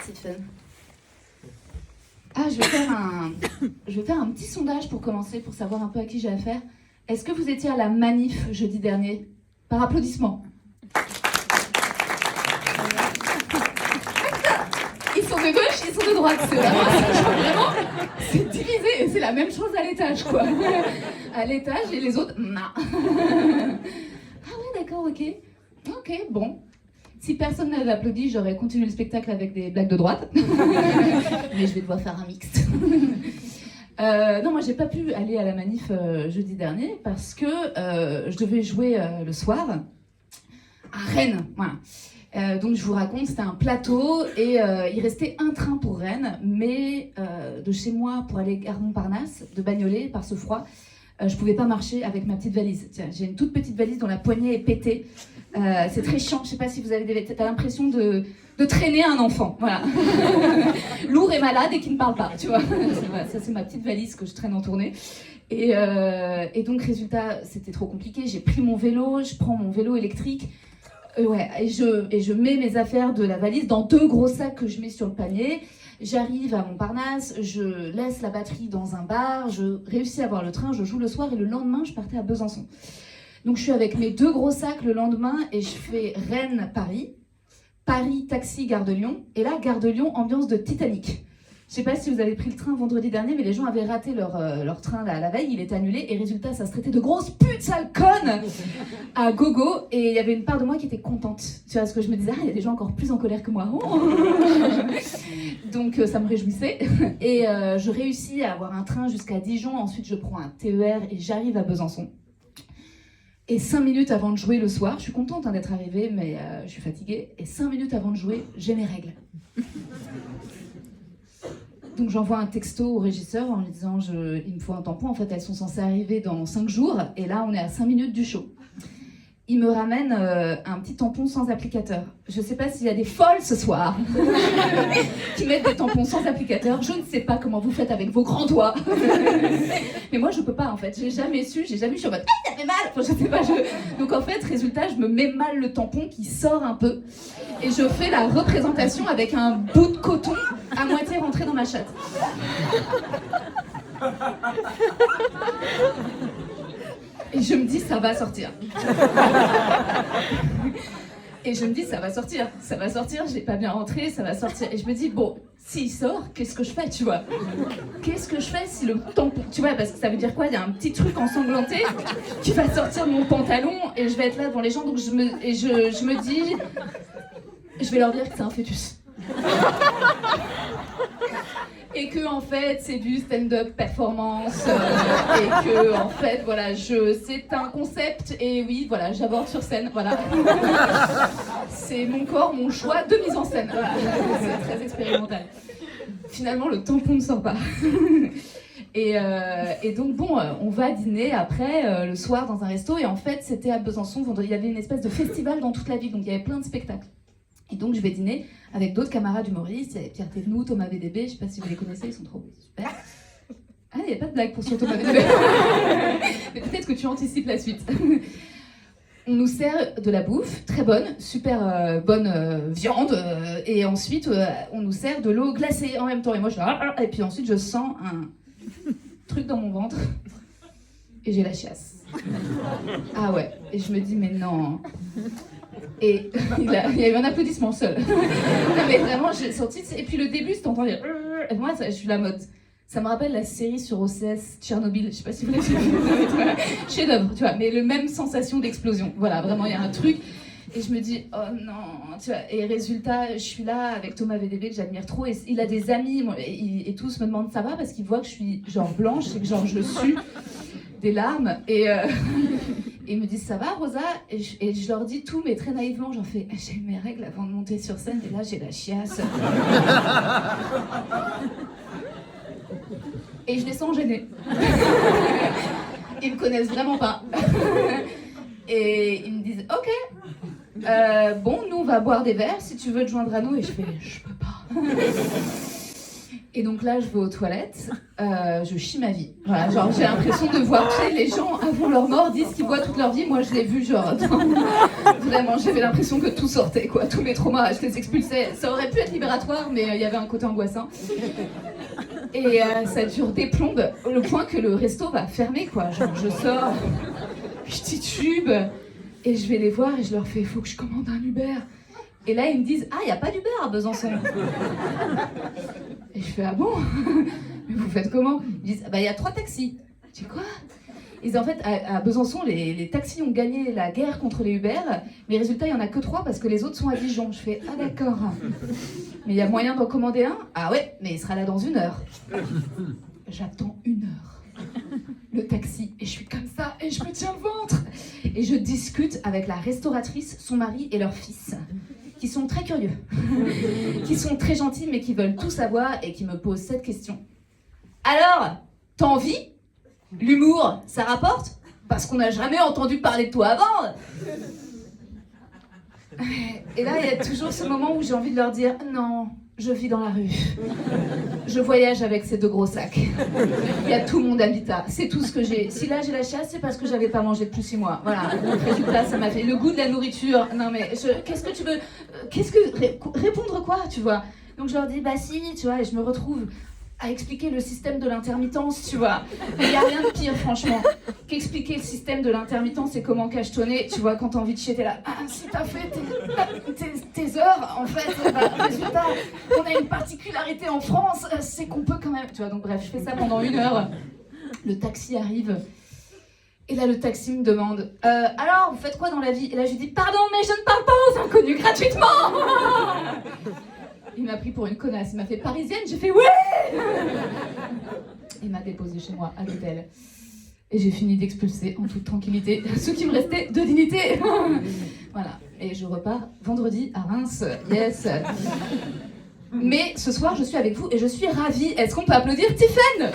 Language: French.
Stephen. Ah, je vais faire un petit sondage pour commencer, pour savoir un peu à qui j'ai affaire. Est-ce que vous étiez à la manif jeudi dernier? Par applaudissement. Ils sont de gauche, ils sont de droite. C'est vraiment, c'est divisé. C'est la même chose à l'étage, quoi. À l'étage et les autres, non. Ah ouais, d'accord, ok. Ok, bon. Si personne n'avait applaudi, j'aurais continué le spectacle avec des blagues de droite. Mais je vais devoir faire un mixte. Non, moi j'ai pas pu aller à la manif jeudi dernier parce que je devais jouer le soir à Rennes. Voilà. Donc je vous raconte, c'était un plateau et il restait un train pour Rennes, mais de chez moi pour aller à Montparnasse, de Bagnolet, par ce froid, je pouvais pas marcher avec ma petite valise. Tiens, j'ai une toute petite valise dont la poignée est pétée. C'est très chiant, je sais pas si vous avez t'as l'impression de traîner un enfant, voilà. Lourd et malade et qui ne parle pas, tu vois. Ça c'est ma petite valise que je traîne en tournée. Et donc résultat, c'était trop compliqué, j'ai pris mon vélo, je prends mon vélo électrique, et je mets mes affaires de la valise dans 2 gros sacs que je mets sur le panier. J'arrive à Montparnasse, je laisse la batterie dans un bar, je réussis à avoir le train, je joue le soir et le lendemain je partais à Besançon. Donc je suis avec mes 2 gros sacs le lendemain et je fais Rennes-Paris, Paris-Taxi, Gare de Lyon, et là, Gare de Lyon, ambiance de Titanic. Je sais pas si vous avez pris le train vendredi dernier, mais les gens avaient raté leur train la veille, il est annulé, et résultat, ça se traitait de grosses putes sales connes à gogo, et il y avait une part de moi qui était contente. Tu vois, parce que je me disais, ah, il y a des gens encore plus en colère que moi. Oh. Donc ça me réjouissait, et je réussis à avoir un train jusqu'à Dijon, ensuite je prends un TER et j'arrive à Besançon. Et 5 minutes avant de jouer le soir, je suis contente d'être arrivée, mais je suis fatiguée. Et 5 minutes avant de jouer, j'ai mes règles. Donc j'envoie un texto au régisseur en lui disant il me faut un tampon. En fait, elles sont censées arriver dans 5 jours. Et là, on est à 5 minutes du show. Il me ramène un petit tampon sans applicateur. Je ne sais pas s'il y a des folles ce soir qui mettent des tampons sans applicateur. Je ne sais pas comment vous faites avec vos grands doigts. Mais moi, je peux pas, en fait. J'ai jamais su, je suis en mode « ça fait mal !» Enfin, je sais pas, Donc en fait, résultat, je me mets mal le tampon qui sort un peu. Et je fais la représentation avec un bout de coton à moitié rentré dans ma chatte. Et je me dis, ça va sortir. Et je me dis, ça va sortir, j'ai pas bien rentré, ça va sortir. Et je me dis, bon, s'il sort, qu'est-ce que je fais, tu vois? Qu'est-ce que je fais si le tampon... Tu vois, parce que ça veut dire quoi? Il y a un petit truc ensanglanté qui va sortir de mon pantalon et je vais être là devant les gens. Donc je me dis, je vais leur dire que c'est un fœtus. Et que en fait c'est du stand-up performance et que en fait voilà c'est un concept et oui voilà j'aborde sur scène voilà c'est mon corps mon choix de mise en scène voilà. C'est très expérimental. Finalement le tampon ne sort pas. Et donc bon on va dîner après le soir dans un resto et en fait c'était à Besançon vendredi, il y avait une espèce de festival dans toute la ville donc il y avait plein de spectacles. Et donc je vais dîner avec d'autres camarades humoristes, il y avait Pierre Thévenoud, Thomas VDB, je sais pas si vous les connaissez, ils sont trop super. Ah, il n'y a pas de blague pour sur Thomas VDB. Mais peut-être que tu anticipes la suite. On nous sert de la bouffe, très bonne, super bonne viande, et ensuite on nous sert de l'eau glacée en même temps. Et moi je et puis ensuite je sens un truc dans mon ventre, et j'ai la chiasse. Ah ouais, et je me dis mais non... Et il y a eu un applaudissement seul. Mais vraiment, j'ai sorti. Et puis le début, c'est entendu. Et moi, je suis la mode. Ça me rappelle la série sur OCS Tchernobyl. Je sais pas si vous l'avez vu. Chef-d'œuvre, tu vois. Mais le même sensation d'explosion. Voilà, vraiment, il y a un truc. Et je me dis, oh non, tu vois. Et résultat, je suis là avec Thomas VDB que j'admire trop. Et il a des amis. Et tous me demandent ça va parce qu'ils voient que je suis genre blanche et que genre je sue des larmes. Et ils me disent ça va Rosa et je leur dis tout mais très naïvement j'en fais j'ai eu mes règles avant de monter sur scène et là j'ai la chiasse et je les sens gênés. Ils me connaissent vraiment pas et ils me disent ok bon nous on va boire des verres si tu veux te joindre à nous et je fais je peux pas Et donc là, je vais aux toilettes, je chie ma vie. Voilà, genre j'ai l'impression de voir, tu sais, les gens avant leur mort disent qu'ils voient toute leur vie. Moi, je l'ai vu, genre, vraiment, j'avais l'impression que tout sortait, quoi. Tous mes traumas, je les expulsais. Ça aurait pu être libératoire, mais il y avait un côté angoissant. Et ça dure des plombes, au point que le resto va fermer, quoi. Genre, je sors, je titube, et je vais les voir et je leur fais, faut que je commande un Uber. Et là, ils me disent, ah, il n'y a pas d'Uber à Besançon. Et je fais, ah bon? Mais vous faites comment? Ils me disent, bah, il y a 3 taxis. Je dis, quoi? Ils disent, en fait, à Besançon, les taxis ont gagné la guerre contre les Uber, mais résultat, il n'y en a que 3 parce que les autres sont à Dijon. Je fais, ah d'accord. Mais il y a moyen d'en commander un? Ah ouais, mais il sera là dans 1 heure. J'attends 1 heure. Le taxi, et je suis comme ça, et je me tiens le ventre. Et je discute avec la restauratrice, son mari et leur fils, qui sont très curieux, qui sont très gentils, mais qui veulent tout savoir et qui me posent cette question. Alors, t'as envie? L'humour, ça rapporte? Parce qu'on n'a jamais entendu parler de toi avant. Et là, il y a toujours ce moment où j'ai envie de leur dire « Non, je vis dans la rue. Je voyage avec ces 2 gros sacs. Il y a tout mon habitat. C'est tout ce que j'ai. Si là, j'ai la chasse, c'est parce que j'avais pas mangé depuis 6 mois. Voilà. Donc, résultat, ça m'a fait le goût de la nourriture. Non, mais qu'est-ce que tu veux? Répondre quoi, tu vois? Donc, je leur dis « Bah si, tu vois, et je me retrouve à expliquer le système de l'intermittence, tu vois. Il n'y a rien de pire, franchement, qu'expliquer le système de l'intermittence et comment cachetonner, tu vois, quand t'as envie de chier, t'es là, ah, si t'as fait tes heures, en fait, bah, résultat, on a une particularité en France, c'est qu'on peut quand même, tu vois, donc bref, je fais ça pendant 1 heure, le taxi arrive, et là, le taxi me demande, alors, vous faites quoi dans la vie? Et là, je lui dis, pardon, mais je ne parle pas aux inconnus gratuitement. Il m'a pris pour une connasse, il m'a fait parisienne, j'ai fait ouais. Il m'a déposé chez moi à l'hôtel. Et j'ai fini d'expulser en toute tranquillité ce qui me restait de dignité. Voilà, et je repars vendredi à Reims, yes. Mais ce soir, je suis avec vous et je suis ravie. Est-ce qu'on peut applaudir Tiffaine?